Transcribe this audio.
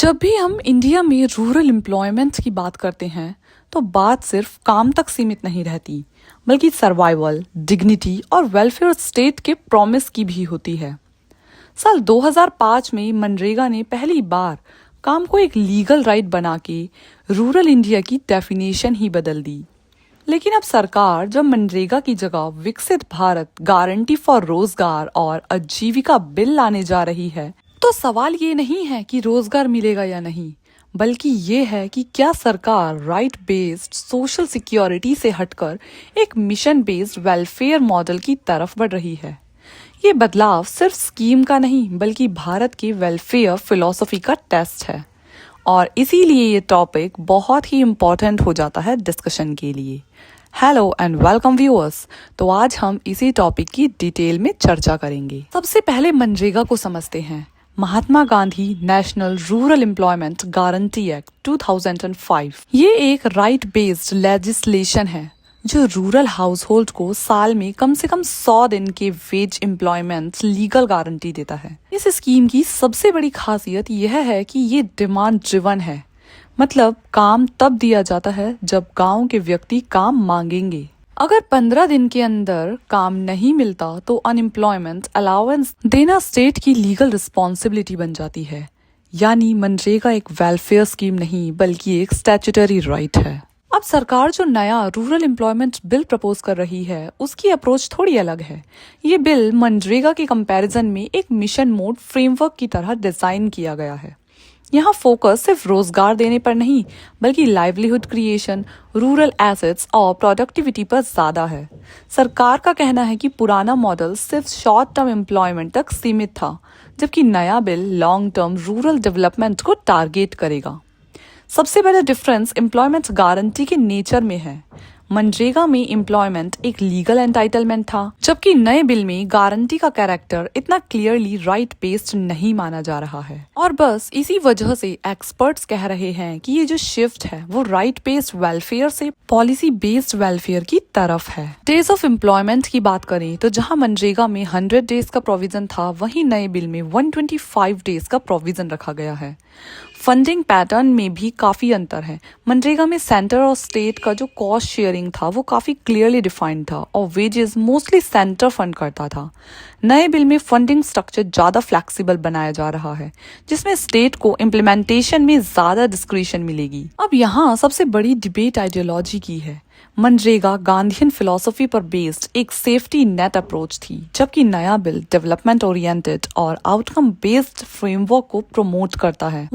जब भी हम इंडिया में रूरल एम्प्लॉयमेंट की बात करते हैं तो बात सिर्फ काम तक सीमित नहीं रहती, बल्कि सर्वाइवल, डिग्निटी और वेलफेयर स्टेट के प्रॉमिस की भी होती है। साल 2005 में मनरेगा ने पहली बार काम को एक लीगल राइट बना के रूरल इंडिया की डेफिनेशन ही बदल दी। लेकिन अब सरकार जब मनरेगा की जगह विकसित भारत गारंटी फॉर रोजगार और आजीविका बिल लाने जा रही है, तो सवाल ये नहीं है कि रोजगार मिलेगा या नहीं, बल्कि ये है कि क्या सरकार राइट बेस्ड सोशल सिक्योरिटी से हटकर एक मिशन बेस्ड वेलफेयर मॉडल की तरफ बढ़ रही है। ये बदलाव सिर्फ स्कीम का नहीं, बल्कि भारत की वेलफेयर फिलॉसफी का टेस्ट है और इसीलिए ये टॉपिक बहुत ही इम्पोर्टेंट हो जाता है डिस्कशन के लिए। Hello and welcome viewers. तो आज हम इसी टॉपिक की डिटेल में चर्चा करेंगे। सबसे पहले मनरेगा को समझते हैं। Mahatma Gandhi National Rural Employment Guarantee Act 2005 ये एक राइट बेस्ड लेजिस्लेशन है जो रूरल हाउस होल्ड को साल में कम से कम 100 दिन के वेज एम्प्लॉयमेंट लीगल गारंटी देता है। इस स्कीम की सबसे बड़ी खासियत यह है कि ये डिमांड ड्रिवन है, मतलब काम तब दिया जाता है जब गांव के व्यक्ति काम मांगेंगे। अगर 15 दिन के अंदर काम नहीं मिलता तो अनएम्प्लॉयमेंट अलाउंस देना स्टेट की लीगल रिस्पॉन्सिबिलिटी बन जाती है। यानी मनरेगा एक वेलफेयर स्कीम नहीं, बल्कि एक स्टैट्यूटरी राइट है। अब सरकार जो नया रूरल एम्प्लॉयमेंट बिल प्रपोज कर रही है, उसकी अप्रोच थोड़ी अलग है। ये बिल मनरेगा के कंपैरिजन में एक मिशन मोड फ्रेमवर्क की तरह डिजाइन किया गया है। यहाँ फोकस सिर्फ रोजगार देने पर नहीं, बल्कि लाइवलीहुड क्रिएशन, रूरल एसेट्स और प्रोडक्टिविटी पर ज्यादा है। सरकार का कहना है कि पुराना मॉडल सिर्फ शॉर्ट टर्म एम्प्लॉयमेंट तक सीमित था, जबकि नया bill long term rural development को टारगेट करेगा। सबसे बड़ा डिफरेंस एम्प्लॉयमेंट गारंटी के नेचर में है। मनरेगा में एम्प्लॉयमेंट एक लीगल एंटाइटलमेंट था, जबकि नए बिल में गारंटी का कैरेक्टर इतना क्लियरली राइट बेस्ड नहीं माना जा रहा है। और बस इसी वजह से एक्सपर्ट्स कह रहे हैं कि ये जो शिफ्ट है वो राइट बेस्ड वेलफेयर से पॉलिसी बेस्ड वेलफेयर की तरफ है। डेज ऑफ एम्प्लॉयमेंट की बात करें तो जहां मनरेगा में 100 डेज का प्रोविजन था, वहीं नए बिल में 125 डेज का प्रोविजन रखा गया है। फंडिंग पैटर्न में भी काफी अंतर है। मनरेगा में सेंटर और स्टेट का जो कॉस्ट शेयरिंग था वो काफी क्लियरली डिफाइंड था और वेजेस मोस्टली सेंटर फंड करता था। नए बिल में फंडिंग स्ट्रक्चर ज्यादा फ्लेक्सिबल बनाया जा रहा है, जिसमें स्टेट को इम्प्लीमेंटेशन में ज्यादा डिस्क्रिशन मिलेगी। अब यहाँ सबसे बड़ी डिबेट आइडियोलॉजी की है। मनरेगा गांधीयन फिलॉसफी पर बेस्ड एक सेफ्टी नेट अप्रोच थी, जबकि नया बिल डेवलपमेंट ओरिएंटेड और आउटकम बेस्ड फ्रेमवर्क को प्रमोट करता है।